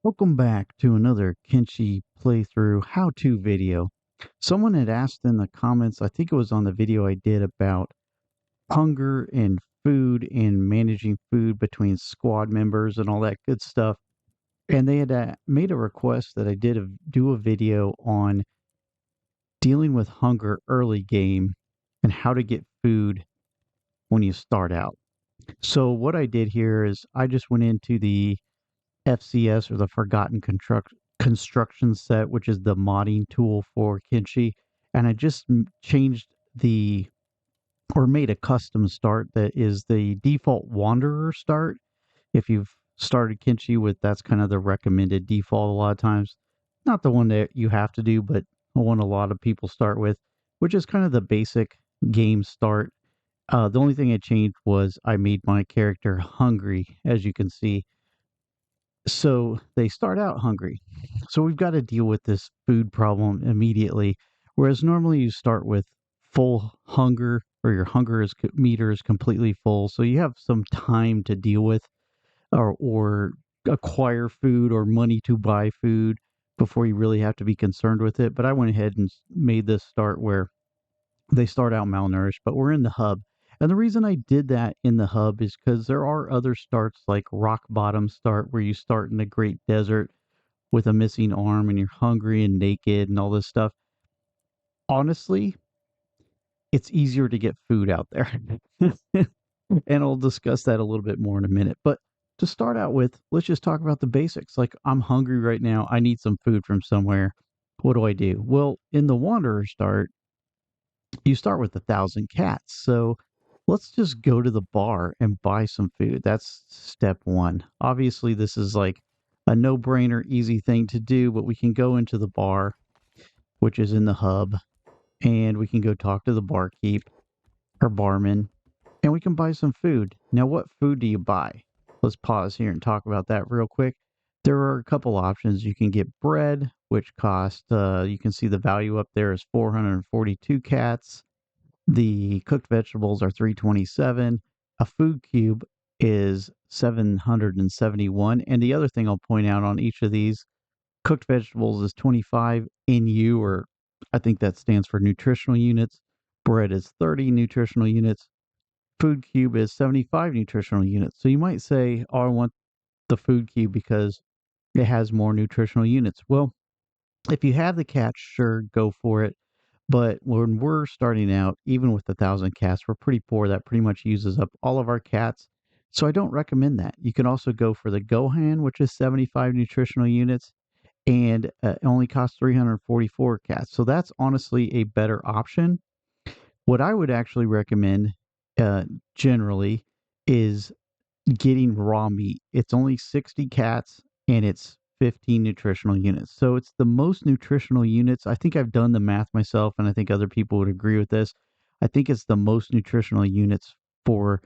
Welcome back to another Kenshi playthrough how-to video. Someone had asked in the comments, I think it was on the video I did about hunger and food and managing food between squad members and all that good stuff. And they had made a request that I do a video on dealing with hunger early game and how to get food when you start out. So what I did here is I just went into the FCS, or the Forgotten Construction Set, which is the modding tool for Kenshi. And I just changed or made a custom start that is the default Wanderer start. If you've started Kenshi with, that's kind of the recommended default a lot of times. Not the one that you have to do, but the one a lot of people start with, which is kind of the basic game start. The only thing I changed was I made my character hungry, as you can see. So they start out hungry. So we've got to deal with this food problem immediately. Whereas normally you start with full hunger, or your meter is completely full. So you have some time to deal with, or acquire food or money to buy food before you really have to be concerned with it. But I went ahead and made this start where they start out malnourished, but we're in the hub. And the reason I did that in the hub is because there are other starts like Rock Bottom Start, where you start in the Great Desert with a missing arm and you're hungry and naked and all this stuff. Honestly, it's easier to get food out there. And I'll discuss that a little bit more in a minute. But to start out with, let's just talk about the basics. Like, I'm hungry right now. I need some food from somewhere. What do I do? Well, in the Wanderer start, you start with 1,000 cats. So let's just go to the bar and buy some food. That's step one. Obviously, this is like a no brainer, easy thing to do, but we can go into the bar, which is in the hub, and we can go talk to the barkeep or barman, and we can buy some food. Now, what food do you buy? Let's pause here and talk about that real quick. There are a couple options. You can get bread, which cost, you can see the value up there is 442 cats. The cooked vegetables are 327. A food cube is 771. And the other thing I'll point out on each of these, cooked vegetables is 25 NU, or I think that stands for nutritional units. Bread is 30 nutritional units. Food cube is 75 nutritional units. So you might say, oh, I want the food cube because it has more nutritional units. Well, if you have the cats, sure, go for it. But when we're starting out, even with 1,000 cats, we're pretty poor. That pretty much uses up all of our cats. So I don't recommend that. You can also go for the Gohan, which is 75 nutritional units, and it only costs 344 cats. So that's honestly a better option. What I would actually recommend, uh, generally, is getting raw meat. It's only 60 cats and it's 15 nutritional units. So it's the most nutritional units. I think I've done the math myself, and I think other people would agree with this. I think it's the most nutritional units for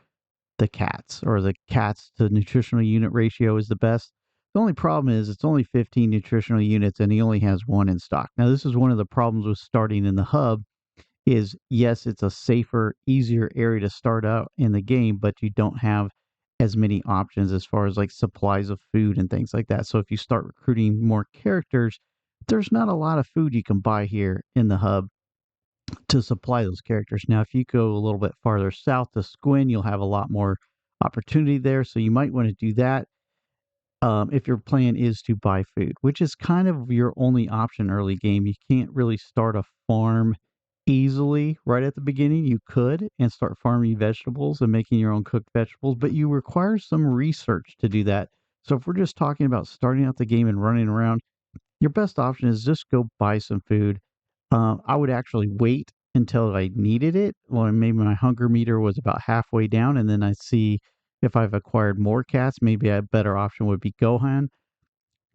the cats, or the cats to nutritional unit ratio is the best. The only problem is it's only 15 nutritional units and he only has one in stock. Now, this is one of the problems with starting in the hub is, yes, it's a safer, easier area to start out in the game, but you don't have as many options as far as like supplies of food and things like that. So if you start recruiting more characters, there's not a lot of food you can buy here in the hub to supply those characters. Now, if you go a little bit farther south to Squin, you'll have a lot more opportunity there. So you might want to do that if your plan is to buy food, which is kind of your only option early game. You can't really start a farm easily right at the beginning. You could and start farming vegetables and making your own cooked vegetables, but you require some research to do that. So if we're just talking about starting out the game and running around, your best option is just go buy some food. I would actually wait until I needed it. Well, maybe my hunger meter was about halfway down, and then I see if I've acquired more cats. Maybe a better option would be Gohan.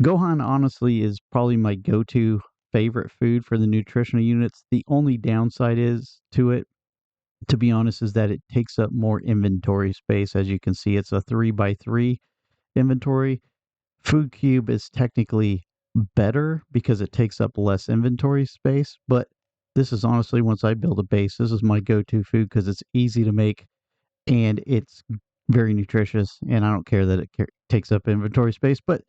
Gohan, honestly, is probably my go-to favorite food for the nutritional units. The only downside is to it, to be honest, is that it takes up more inventory space. As you can see, it's a 3x3 inventory. Food Cube is technically better because it takes up less inventory space, but this is honestly, once I build a base, this is my go-to food because it's easy to make and it's very nutritious, and I don't care that it takes up inventory space. But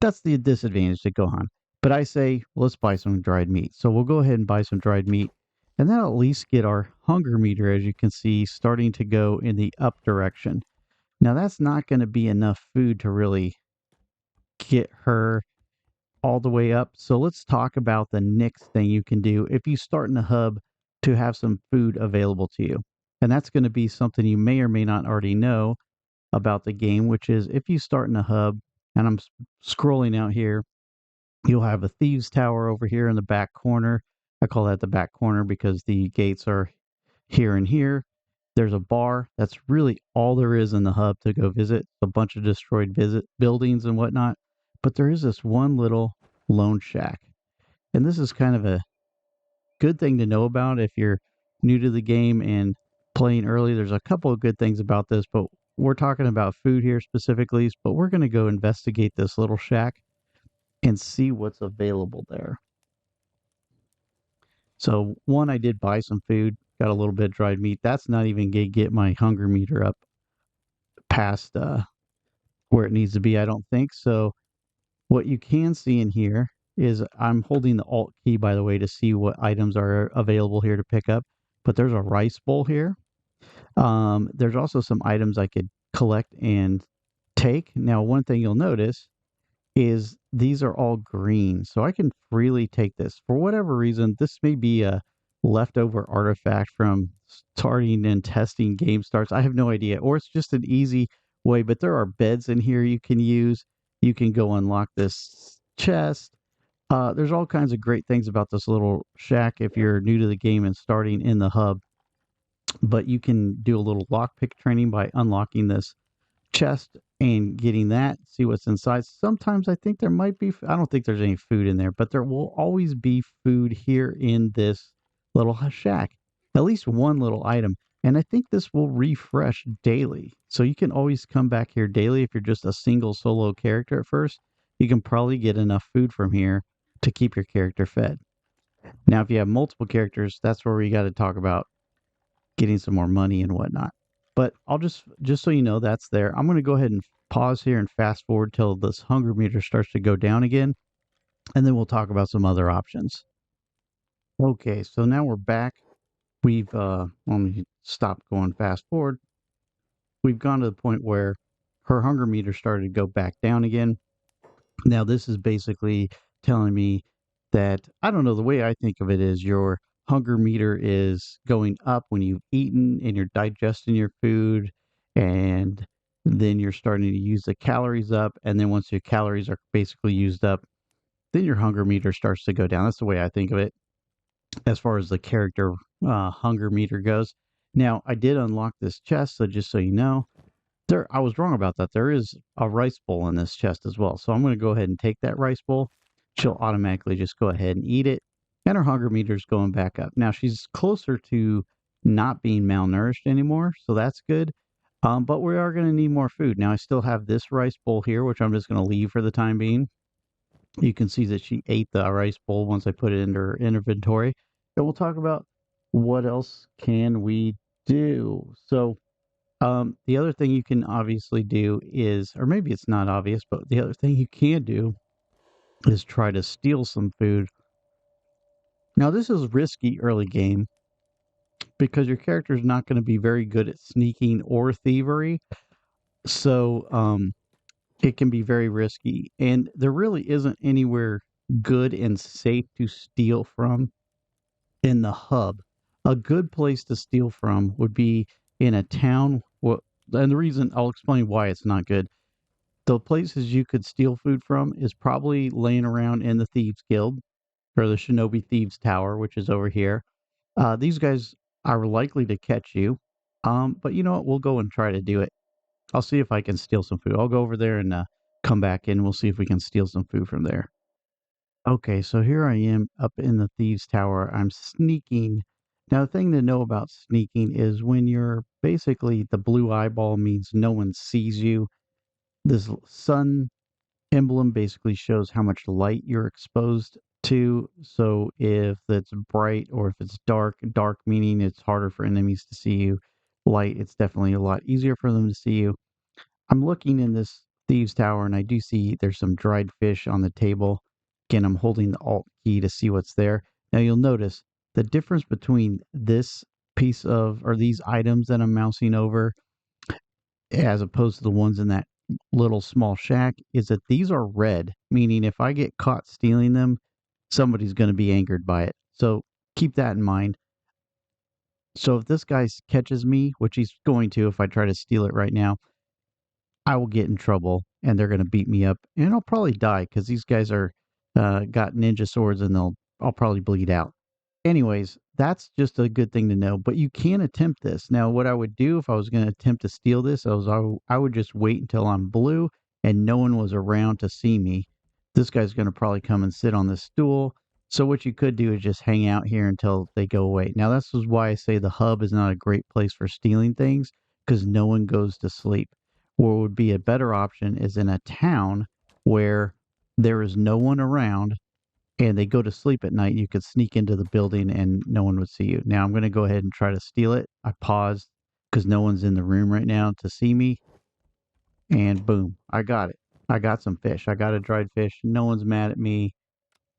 That's the disadvantage to Gohan. But I say, let's buy some dried meat. So we'll go ahead and buy some dried meat. And that'll at least get our hunger meter, as you can see, starting to go in the up direction. Now, that's not going to be enough food to really get her all the way up. So let's talk about the next thing you can do if you start in a hub to have some food available to you. And that's going to be something you may or may not already know about the game, which is if you start in a hub, and I'm scrolling out here, you'll have a thieves tower over here in the back corner. I call that the back corner because the gates are here and here. There's a bar. That's really all there is in the hub to go visit. A bunch of destroyed visit buildings and whatnot. But there is this one little lone shack. And this is kind of a good thing to know about if you're new to the game and playing early. There's a couple of good things about this, but we're talking about food here specifically. But we're going to go investigate this little shack and see what's available there. So, one, I did buy some food, got a little bit of dried meat. That's not even going to get my hunger meter up past where it needs to be, I don't think. So, what you can see in here is I'm holding the Alt key, by the way, to see what items are available here to pick up. But there's a rice bowl here. There's also some items I could collect and take. Now, one thing you'll notice is these are all green. So I can freely take this. For whatever reason, this may be a leftover artifact from starting and testing game starts. I have no idea. Or it's just an easy way, but there are beds in here you can use. You can go unlock this chest. There's all kinds of great things about this little shack if you're new to the game and starting in the hub. But you can do a little lockpick training by unlocking this chest and getting that, see what's inside. Sometimes I think there might be, I don't think there's any food in there, but there will always be food here in this little shack. At least one little item. And I think this will refresh daily. So you can always come back here daily if you're just a single solo character at first. You can probably get enough food from here to keep your character fed. Now, if you have multiple characters, that's where we got to talk about getting some more money and whatnot. But I'll just so you know that's there. I'm going to go ahead and pause here and fast forward till this hunger meter starts to go down again, and then we'll talk about some other options. Okay, so now we're back. We've let me stop going fast forward. We've gone to the point where her hunger meter started to go back down again. Now, this is basically telling me that I don't know, the way I think of it is your hunger meter is going up when you've eaten and you're digesting your food, and then you're starting to use the calories up. And then once your calories are basically used up, then your hunger meter starts to go down. That's the way I think of it as far as the character hunger meter goes. Now, I did unlock this chest, so just so you know, there, I was wrong about that. There is a rice bowl in this chest as well. So I'm going to go ahead and take that rice bowl. She'll automatically just go ahead and eat it. And her hunger meter's going back up. Now she's closer to not being malnourished anymore. So that's good. But we are going to need more food. Now I still have this rice bowl here, which I'm just going to leave for the time being. You can see that she ate the rice bowl once I put it in her inventory. And we'll talk about what else can we do. So the other thing you can obviously do is, or maybe it's not obvious, but the other thing you can do is try to steal some food. Now, this is risky early game because your character is not going to be very good at sneaking or thievery. So, it can be very risky. And there really isn't anywhere good and safe to steal from in the hub. A good place to steal from would be in a town. Well, and the reason I'll explain why it's not good. The places you could steal food from is probably laying around in the Thieves Guild or the Shinobi Thieves Tower, which is over here. These guys are likely to catch you. But you know what? We'll go and try to do it. I'll see if I can steal some food. I'll go over there and come back in. We'll see if we can steal some food from there. Okay, so here I am up in the Thieves Tower. I'm sneaking. Now, the thing to know about sneaking is when you're basically the blue eyeball means no one sees you. This sun emblem basically shows how much light you're exposed to. So if it's bright or if it's dark, dark meaning it's harder for enemies to see you. Light, it's definitely a lot easier for them to see you. I'm looking in this thieves tower, and I do see there's some dried fish on the table. Again, I'm holding the Alt key to see what's there. Now you'll notice the difference between this piece of or these items that I'm mousing over as opposed to the ones in that little small shack is that these are red, meaning if I get caught stealing them, somebody's going to be angered by it. So keep that in mind. So if this guy catches me, which he's going to if I try to steal it right now, I will get in trouble and they're going to beat me up and I'll probably die because these guys are got ninja swords and I'll probably bleed out. Anyways, that's just a good thing to know. But you can attempt this. Now, what I would do if I was going to attempt to steal this, I would just wait until I'm blue and no one was around to see me. This guy's going to probably come and sit on the stool. So what you could do is just hang out here until they go away. Now, this is why I say the hub is not a great place for stealing things because no one goes to sleep. What would be a better option is in a town where there is no one around and they go to sleep at night, you could sneak into the building and no one would see you. Now I'm going to go ahead and try to steal it. I paused because no one's in the room right now to see me. And boom, I got it. I got some fish. I got a dried fish. No one's mad at me.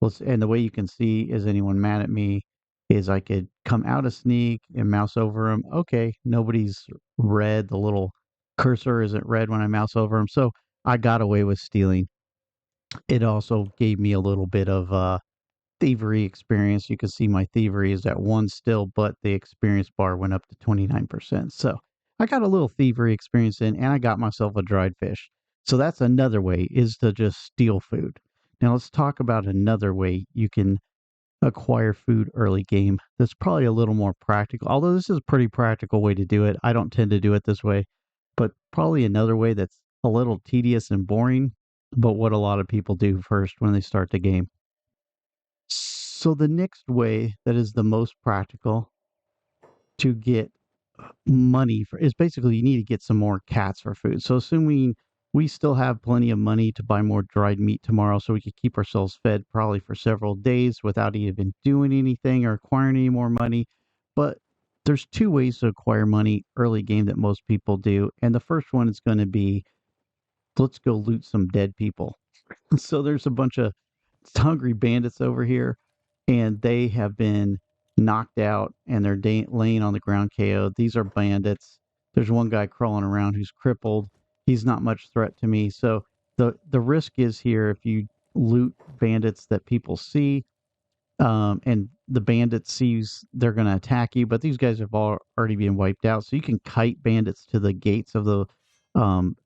Well, and the way you can see is anyone mad at me is I could come out a sneak and mouse over them. Okay, nobody's red. The little cursor isn't red when I mouse over them. So I got away with stealing. It also gave me a little bit of thievery experience. You can see my thievery is at one still, but the experience bar went up to 29%. So I got a little thievery experience in and I got myself a dried fish. So that's another way is to just steal food. Now let's talk about another way you can acquire food early game. That's probably a little more practical. Although this is a pretty practical way to do it. I don't tend to do it this way, but probably another way that's a little tedious and boring, but what a lot of people do first when they start the game. So the next way that is the most practical to get money for is basically you need to get some more cats for food. So assuming we still have plenty of money to buy more dried meat tomorrow so we could keep ourselves fed probably for several days without even doing anything or acquiring any more money. But there's two ways to acquire money early game that most people do. And the first one is going to be let's go loot some dead people. So there's a bunch of hungry bandits over here, and they have been knocked out and they're laying on the ground KO'd. These are bandits. There's one guy crawling around who's crippled. He's not much threat to me. So the risk is here if you loot bandits that people see, and the bandit sees they're going to attack you, but these guys have already been wiped out. So you can kite bandits to the gates of the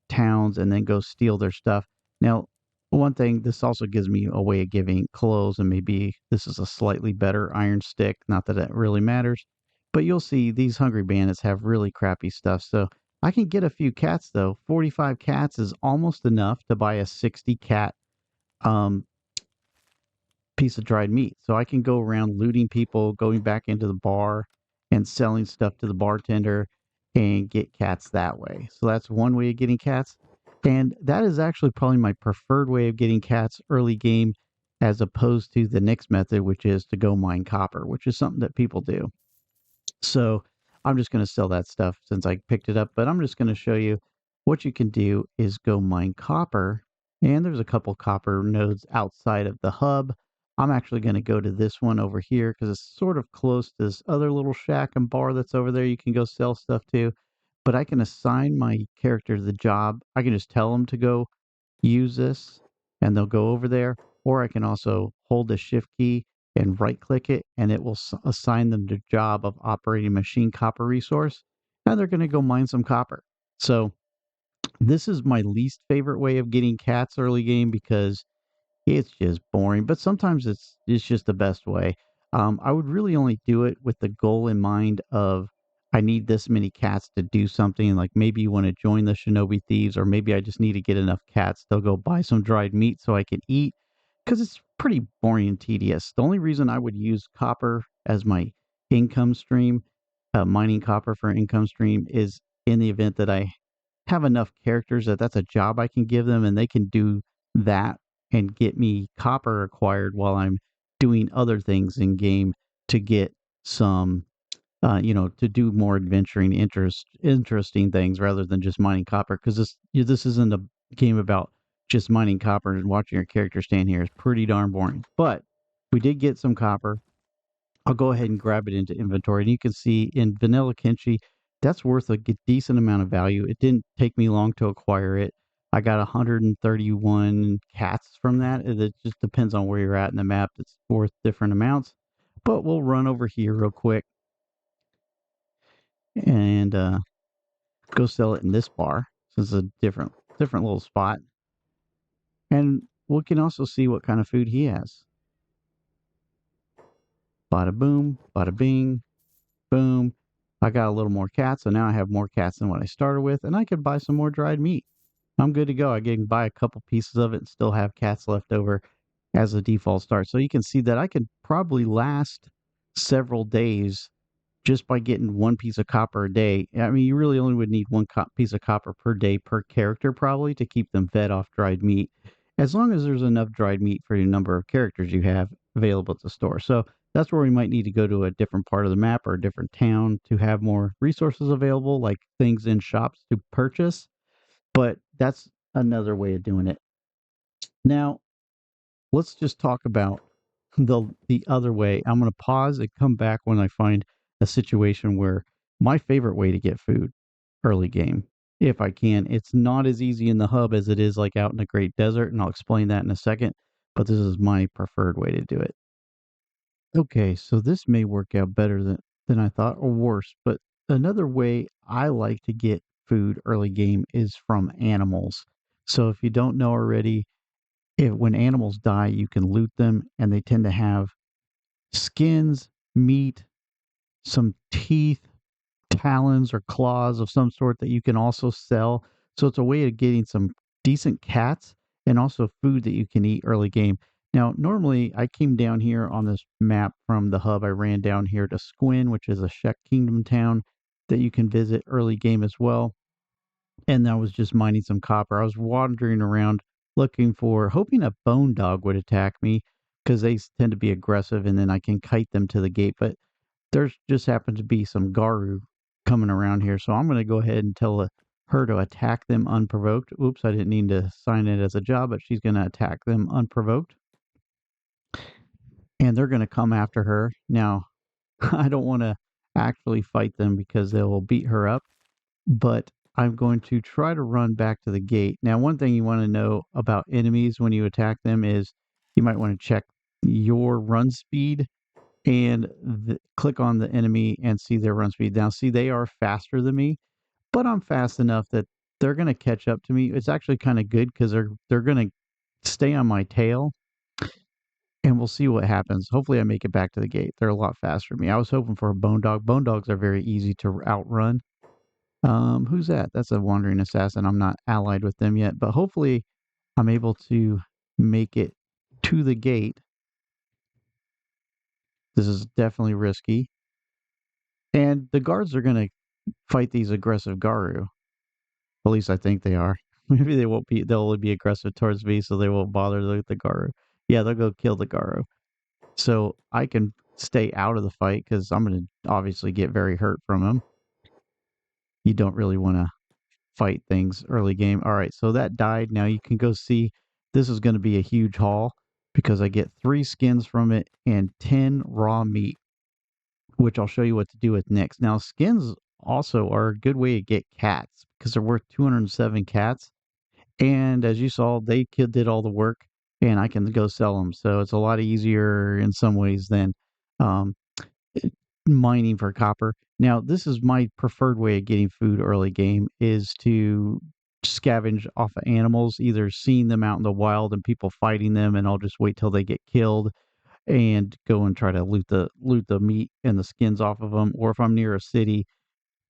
towns and then go steal their stuff. Now, one thing, this also gives me a way of giving clothes, and maybe this is a slightly better iron stick. Not that it really matters, but you'll see these hungry bandits have really crappy stuff. So I can get a few cats though. 45 cats is almost enough to buy a 60 cat um, piece of dried meat. So I can go around looting people, going back into the bar and selling stuff to the bartender and get cats that way. So that's one way of getting cats. And that is actually probably my preferred way of getting cats early game as opposed to the next method, which is to go mine copper, which is something that people do. So I'm just going to sell that stuff since I picked it up, but I'm just going to show you what you can do is go mine copper. And there's a couple copper nodes outside of the hub. I'm actually going to go to this one over here because it's sort of close to this other little shack and bar that's over there. You can go sell stuff to, but I can assign my character the job. I can just tell them to go use this and they'll go over there. Or I can also hold the shift key and right click it and it will assign them the job of operating machine copper resource. And they're going to go mine some copper. So this is my least favorite way of getting cats early game because it's just boring, but sometimes it's just the best way. I would really only do it with the goal in mind of I need this many cats to do something. Like maybe you want to join the Shinobi Thieves, or maybe I just need to get enough cats to go buy some dried meat so I can eat. Because it's pretty boring and tedious. The only reason I would use copper as my income stream, mining copper for income stream, is in the event that I have enough characters that that's a job I can give them and they can do that and get me copper acquired while I'm doing other things in game to get some to do more adventuring interesting things rather than just mining copper because this isn't a game about just mining copper and watching your character stand here is pretty darn boring. But we did get some copper. I'll go ahead and grab it into inventory. And you can see in vanilla Kenshi, that's worth a decent amount of value. It didn't take me long to acquire it. I got 131 cats from that. It just depends on where you're at in the map. It's worth different amounts. But we'll run over here real quick and go sell it in this bar. Since it's a different little spot. And we can also see what kind of food he has. Bada boom, bada bing, boom. I got a little more cats, so now I have more cats than what I started with, and I could buy some more dried meat. I'm good to go. I can buy a couple pieces of it and still have cats left over as a default start. So you can see that I could probably last several days just by getting one piece of copper a day. I mean, you really only would need one piece of copper per day per character, probably, to keep them fed off dried meat, as long as there's enough dried meat for the number of characters you have available at the store. So that's where we might need to go to a different part of the map or a different town to have more resources available, like things in shops to purchase. But that's another way of doing it. Now, let's just talk about the other way. I'm going to pause and come back when I find a situation where my favorite way to get food early game, if I can. It's not as easy in the hub as it is like out in the Great Desert, and I'll explain that in a second. But this is my preferred way to do it. Okay, so this may work out better than I thought, or worse. But another way I like to get food early game is from animals. So if you don't know already, when animals die, you can loot them, and they tend to have skins, meat, some teeth, talons, or claws of some sort that you can also sell. So it's a way of getting some decent cats and also food that you can eat early game. Now, normally I came down here on this map from the hub. I ran down here to Squin, which is a Shek Kingdom town that you can visit early game as well. And I was just mining some copper. I was wandering around looking for, hoping a bone dog would attack me because they tend to be aggressive and then I can kite them to the gate. But there's just happened to be some Garu coming around here. So I'm going to go ahead and tell her to attack them unprovoked. Oops, I didn't need to sign it as a job, but she's going to attack them unprovoked. And they're going to come after her. Now, I don't want to actually fight them because they will beat her up, but I'm going to try to run back to the gate. Now, one thing you want to know about enemies when you attack them is you might want to check your run speed and click on the enemy and see their run speed. Now, see, they are faster than me, but I'm fast enough that they're going to catch up to me. It's actually kind of good because they're going to stay on my tail, and we'll see what happens. Hopefully, I make it back to the gate. They're a lot faster than me. I was hoping for a bone dog. Bone dogs are very easy to outrun. Who's that? That's a wandering assassin. I'm not allied with them yet, but hopefully I'm able to make it to the gate. This is definitely risky. And the guards are going to fight these aggressive Garu. At least I think they are. Maybe they won't be, they'll only be aggressive towards me, so they won't bother the Garu. Yeah, they'll go kill the Garu. So I can stay out of the fight because I'm going to obviously get very hurt from them. You don't really want to fight things early game. All right, so that died. Now you can go see this is going to be a huge haul because I get 3 skins from it and 10 raw meat, which I'll show you what to do with next. Now, skins also are a good way to get cats because they're worth 207 cats. And as you saw, they did all the work and I can go sell them. So it's a lot easier in some ways than um, mining for copper. Now, this is my preferred way of getting food early game is to scavenge off of animals, either seeing them out in the wild and people fighting them, and I'll just wait till they get killed and go and try to loot the meat and the skins off of them. Or if I'm near a city,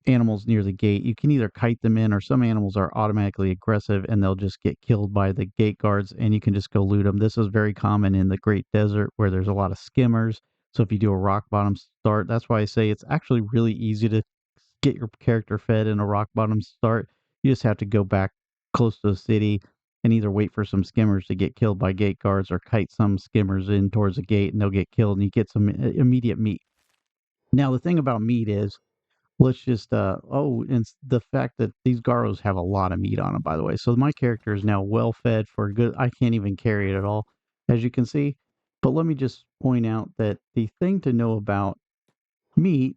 animals near the gate, you can either kite them in, or some animals are automatically aggressive and they'll just get killed by the gate guards and you can just go loot them. This is very common in the Great Desert where there's a lot of skimmers. So if you do a rock bottom start, that's why I say it's actually really easy to get your character fed in a rock bottom start. You just have to go back close to the city and either wait for some skimmers to get killed by gate guards or kite some skimmers in towards the gate and they'll get killed and you get some immediate meat. Now, the thing about meat is let's just the fact that these Garos have a lot of meat on them, by the way. So my character is now well fed for good. I can't even carry it at all, as you can see. But let me just point out that the thing to know about meat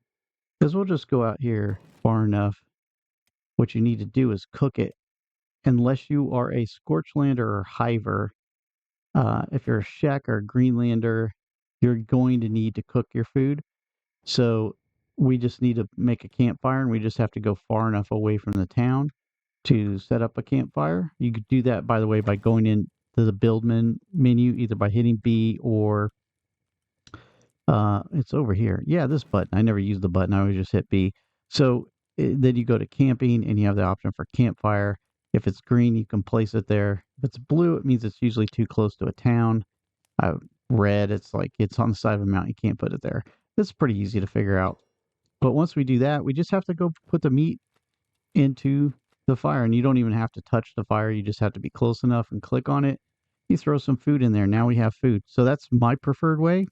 is we'll just go out here far enough. What you need to do is cook it. Unless you are a Scorchlander or Hiver, if you're a Shek or a Greenlander, you're going to need to cook your food. So we just need to make a campfire, and we just have to go far enough away from the town to set up a campfire. You could do that, by the way, by going into the build menu, either by hitting B or it's over here. Yeah, this button. I never use the button. I always just hit B. So then you go to camping, and you have the option for campfire. If it's green, you can place it there. If it's blue, it means it's usually too close to a town. Red, it's like it's on the side of a mountain. You can't put it there. It's pretty easy to figure out. But once we do that, we just have to go put the meat into the fire, and you don't even have to touch the fire. You just have to be close enough and click on it. You throw some food in there. Now we have food. So that's my preferred way.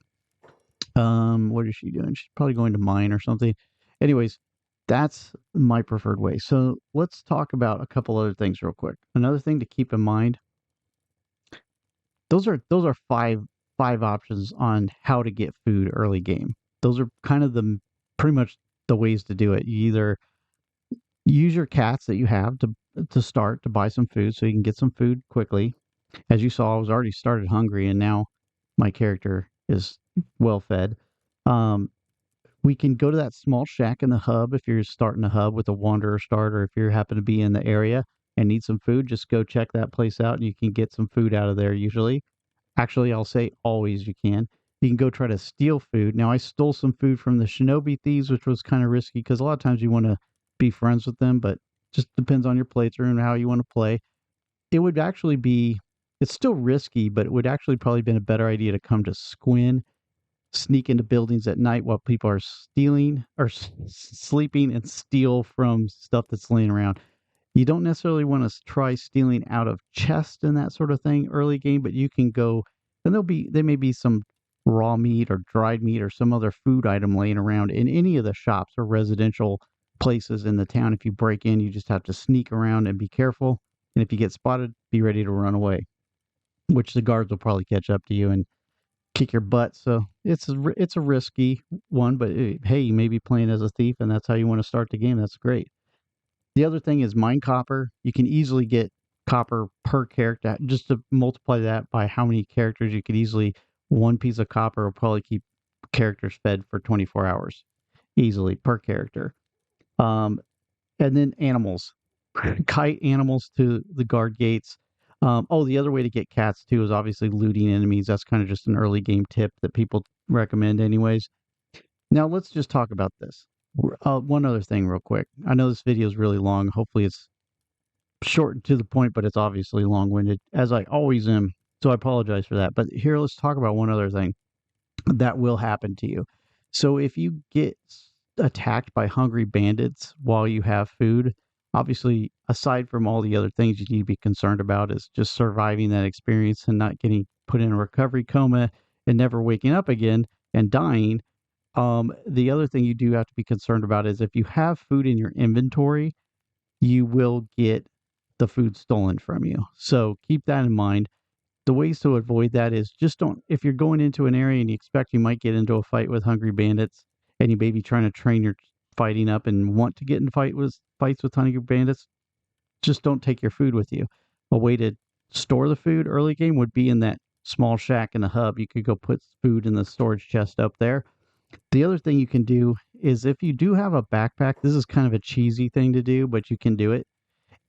What is she doing? She's probably going to mine or something. Anyways, that's my preferred way. So let's talk about a couple other things real quick. Another thing to keep in mind, those are five options on how to get food early game. Those are kind of the pretty much the ways to do it. You either use your cats that you have to start to buy some food so you can get some food quickly. As you saw, I was already started hungry, and now my character is well fed. Um, we can go to that small shack in the hub if you're starting a hub with a wanderer start, or if you happen to be in the area and need some food, just go check that place out and you can get some food out of there usually. Actually, I'll say always you can. You can go try to steal food. Now, I stole some food from the shinobi thieves, which was kind of risky because a lot of times you want to be friends with them, but just depends on your playthrough and how you want to play. It would actually be, it's still risky, but it would actually probably been a better idea to come to Squin, sneak into buildings at night while people are stealing or sleeping and steal from stuff that's laying around. You don't necessarily want to try stealing out of chests and that sort of thing early game, but you can go, and there may be some raw meat or dried meat or some other food item laying around in any of the shops or residential places in the town. If you break in, you just have to sneak around and be careful. And if you get spotted, be ready to run away, which the guards will probably catch up to you and kick your butt. So it's a risky one, but hey, you may be playing as a thief, and that's how you want to start the game. That's great. The other thing is mine copper. You can easily get copper per character. Just to multiply that by how many characters, you could easily, one piece of copper will probably keep characters fed for 24 hours easily per character. Um, and then animals. Kite animals to the guard gates. The other way to get cats too is obviously looting enemies. That's kind of just an early game tip that people recommend anyways. Now let's just talk about this. One other thing real quick. I know this video is really long. Hopefully it's short and to the point, but it's obviously long-winded, as I always am. So I apologize for that. But here, let's talk about one other thing that will happen to you. So if you get attacked by hungry bandits while you have food, obviously, aside from all the other things you need to be concerned about, is just surviving that experience and not getting put in a recovery coma and never waking up again and dying. The other thing you do have to be concerned about is if you have food in your inventory, you will get the food stolen from you. So keep that in mind. The ways to avoid that is just don't, if you're going into an area and you expect you might get into a fight with hungry bandits and you may be trying to train your fighting up and want to get in fights with hungry bandits, just don't take your food with you. A way to store the food early game would be in that small shack in the hub. You could go put food in the storage chest up there. The other thing you can do is if you do have a backpack, this is kind of a cheesy thing to do, but you can do it,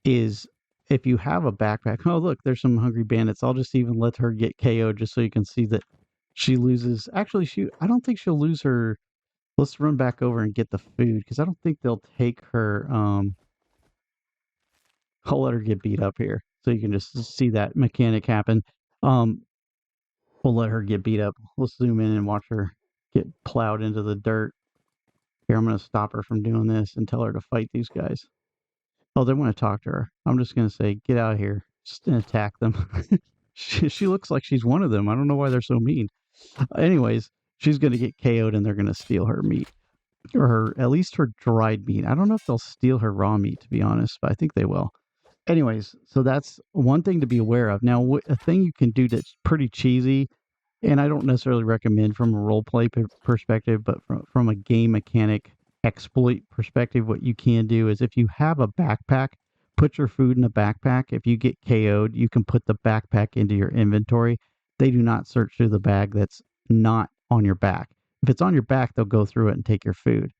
is if you have a backpack, oh, look, there's some hungry bandits. I'll just even let her get KO'd just so you can see that she loses. Actually, I don't think she'll lose her. Let's run back over and get the food because I don't think they'll take her. I'll let her get beat up here so you can just see that mechanic happen. Um, we'll let her get beat up. Let's zoom in and watch her get plowed into the dirt. Here, I'm going to stop her from doing this and tell her to fight these guys. Oh, they want to talk to her. I'm just going to say, get out of here and attack them. She looks like she's one of them. I don't know why they're so mean. Anyways, she's going to get KO'd and they're going to steal her meat. or at least her dried meat. I don't know if they'll steal her raw meat, to be honest, but I think they will. Anyways, so that's one thing to be aware of. Now, a thing you can do that's pretty cheesy, and I don't necessarily recommend from a role play perspective, but from a game mechanic exploit perspective, what you can do is if you have a backpack, put your food in a backpack. If you get KO'd, you can put the backpack into your inventory. They do not search through the bag that's not on your back. If it's on your back, they'll go through it and take your food.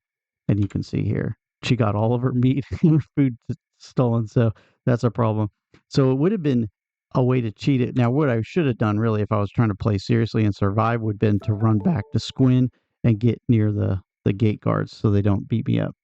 And you can see here, she got all of her meat and her food stolen. So that's a problem. So it would have been a way to cheat it. Now, what I should have done really if I was trying to play seriously and survive would have been to run back to Squin and get near the gate guards so they don't beat me up.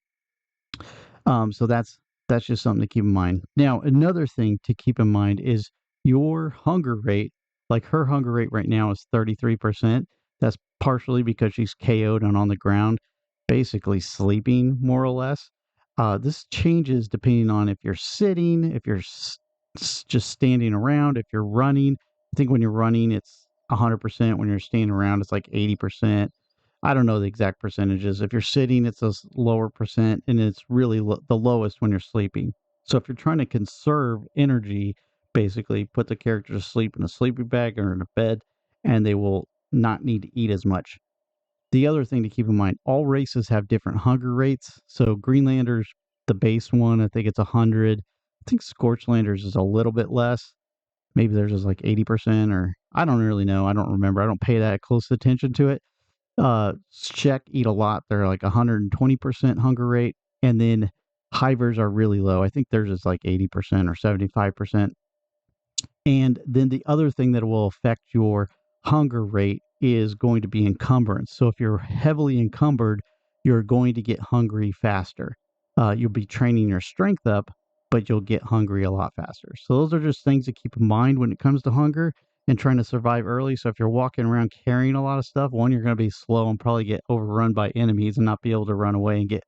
So that's just something to keep in mind. Now, another thing to keep in mind is your hunger rate. Like her hunger rate right now is 33%. That's partially because she's KO'd and on the ground, basically sleeping more or less. This changes depending on if you're sitting, if you're just standing around, if you're running. I think when you're running, it's 100%. When you're standing around, it's like 80%. I don't know the exact percentages. If you're sitting, it's a lower percent, and it's really the lowest when you're sleeping. So if you're trying to conserve energy, basically put the character to sleep in a sleeping bag or in a bed, and they will not need to eat as much. The other thing to keep in mind, all races have different hunger rates. So Greenlanders, the base one, I think it's 100. I think Scorchlanders is a little bit less. Maybe theirs is like 80%, or I don't really know. I don't remember. I don't pay that close attention to it. Czech eat a lot. They're like 120% hunger rate. And then Hivers are really low. I think theirs is like 80% or 75%. And then the other thing that will affect your hunger rate is going to be encumbrance. So if you're heavily encumbered, you're going to get hungry faster. You'll be training your strength up, but you'll get hungry a lot faster. So those are just things to keep in mind when it comes to hunger and trying to survive early. So if you're walking around carrying a lot of stuff, one, you're going to be slow and probably get overrun by enemies and not be able to run away and get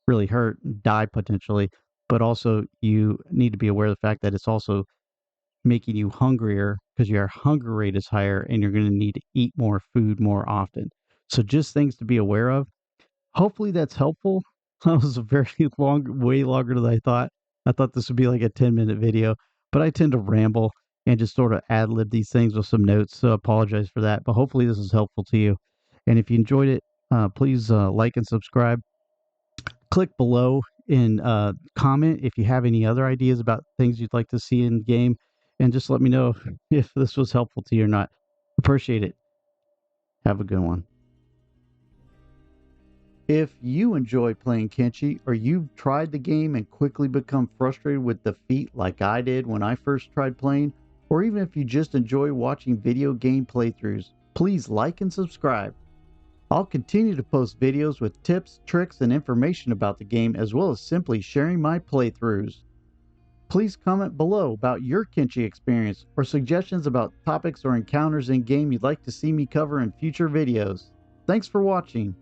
really hurt and die potentially. But also, you need to be aware of the fact that it's also making you hungrier because your hunger rate is higher and you're going to need to eat more food more often. So just things to be aware of. Hopefully that's helpful. That was a very long, way longer than I thought. I thought this would be like a 10-minute video, but I tend to ramble and just sort of ad lib these things with some notes. So I apologize for that, but hopefully this is helpful to you. And if you enjoyed it, please like and subscribe. Click below and comment if you have any other ideas about things you'd like to see in the game, and just let me know if this was helpful to you or not. Appreciate it. Have a good one. If you enjoy playing Kenshi, or you've tried the game and quickly become frustrated with defeat like I did when I first tried playing, or even if you just enjoy watching video game playthroughs, please like and subscribe. I'll continue to post videos with tips, tricks, and information about the game, as well as simply sharing my playthroughs. Please comment below about your Kenshi experience or suggestions about topics or encounters in game you'd like to see me cover in future videos. Thanks for watching.